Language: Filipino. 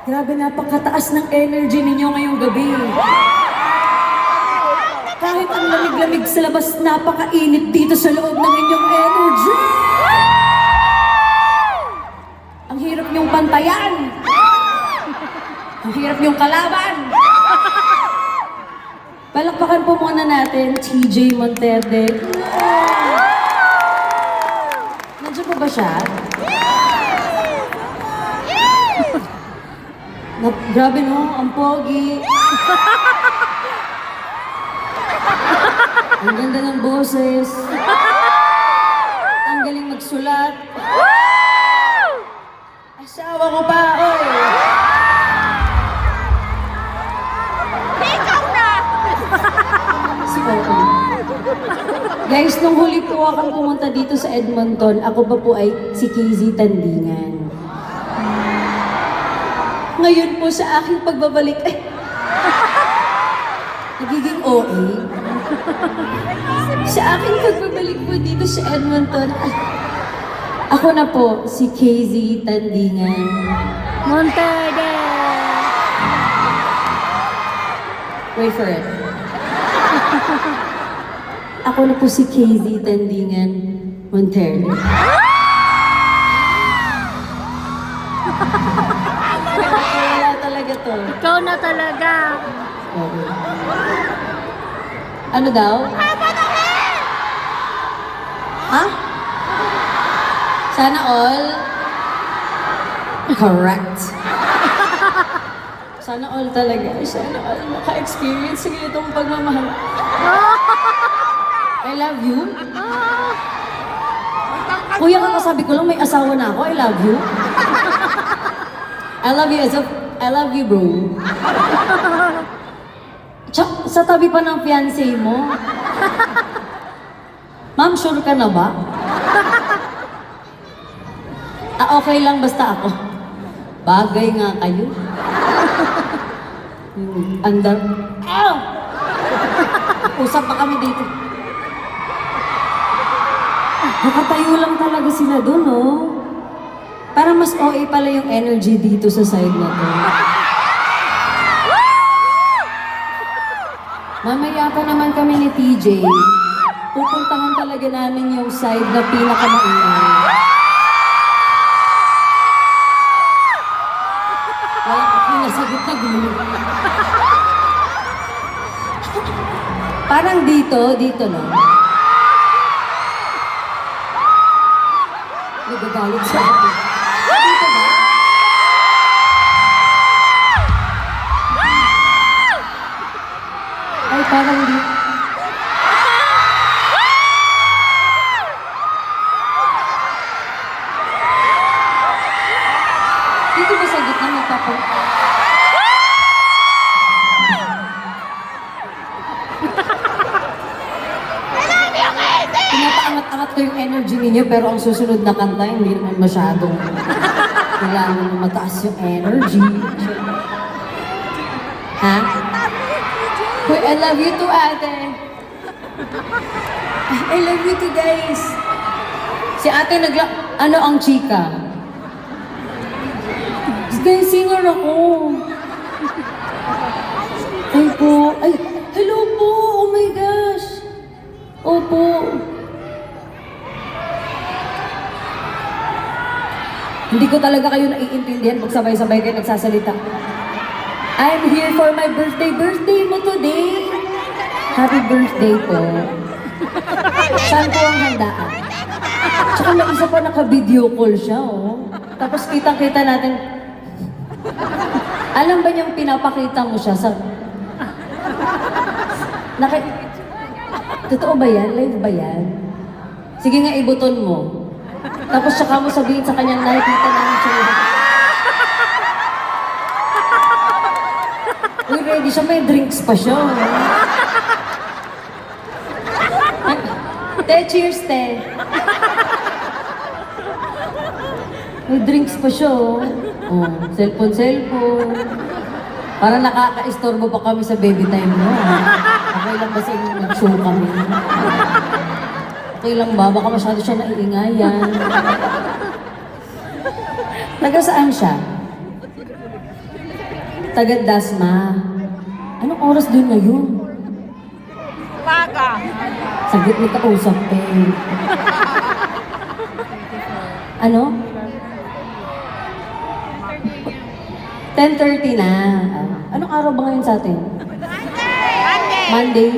Grabe, napakataas ng energy ninyo ngayong gabi. Kahit ang lamig-lamig sa labas, napakainit dito sa loob ng inyong energy. Ang hirap niyong pantayan. Ang hirap niyong kalaban. Palakpakan po muna natin, TJ Monterde. Nandiyan po ba siya? Grabe no, ang pogi. Ang ganda ng boses. Ang galing magsulat. Asawa ko pa, oy! Ikaw na! Si Oki. Guys, nung huli po akong pumunta dito sa Edmonton, ako pa po ay si KZ Tandingan. Ngayon po sa aking pagbabalik, nagiging OA. Sa aking pagbabalik po dito sa Edmonton, ako na po si KZ Tandingan. Monterde! Wait for it. Ako na po si KZ Tandingan Monterde. Wala talaga to. Ikaw na talaga! Okay. Ano daw? Ha? Sana all? Correct. Sana all talaga. Sana all maka-experience sa ganitong pagmamahal. I love you. Kuya, kakasabi ko lang may asawa na ako. I love you. I love you as a... I love you, bro. Sa tabi pa ng fiancé mo. Ma'am, sure ka na ba? Okay lang basta ako. Bagay nga kayo. Andar. Ow! Usap pa kami dito. Nakatayo lang talaga sila dun, oh. Para mas OA pala yung energy dito sa side na to. Mamaya pa naman kami ni TJ. Pupuntahan talaga namin yung side na pinakamaingay. Wala ko pinasagot na gulo. Parang dito no? Nagagalit sa akin. Dito ba? Ay, parang dito. Dito ba sa gitna magpapag... Pinapaangat-angat ko yung energy ninyo, pero ang susunod na kanta, hindi naman masyadong kailangan mataas yung energy. Ha? Hoy, I love you too, ate. I love you too, guys. Si ate ano ang chika? Guys, singer ako. Ay po. Ay, hello po. Oh my gosh. Opo. Hindi ko talaga kayo naiintindihan pag sabay-sabay kayo nagsasalita. I'm here for my birthday. Birthday mo today. Happy birthday po. Saan po ang handaan? Tsaka may isa pa naka-video call siya, oh. Tapos kitang-kita natin. Alam ba niyang pinapakita mo siya sa... Totoo ba yan? Live ba yan? Sige nga, ibuton mo. Tapos tsaka mo sabihin sa kanyang nakikita namin siya. Uy, ready siya. May drinks pa siya. Te, cheers, te. May drinks pa siya, oh. Oh, cellphone. Para nakaka-istorbo pa kami sa baby time mo. Okay lang ba sa inyo mag-show kami? Okay lang ba? Baka masyado siya naiingayan. Taga saan siya? Taga Dasma. Anong oras doon ngayon? Umaga. Sagot ni kausap eh. Ano? 10:30 na. Anong araw ba ngayon sa atin? Monday. Monday?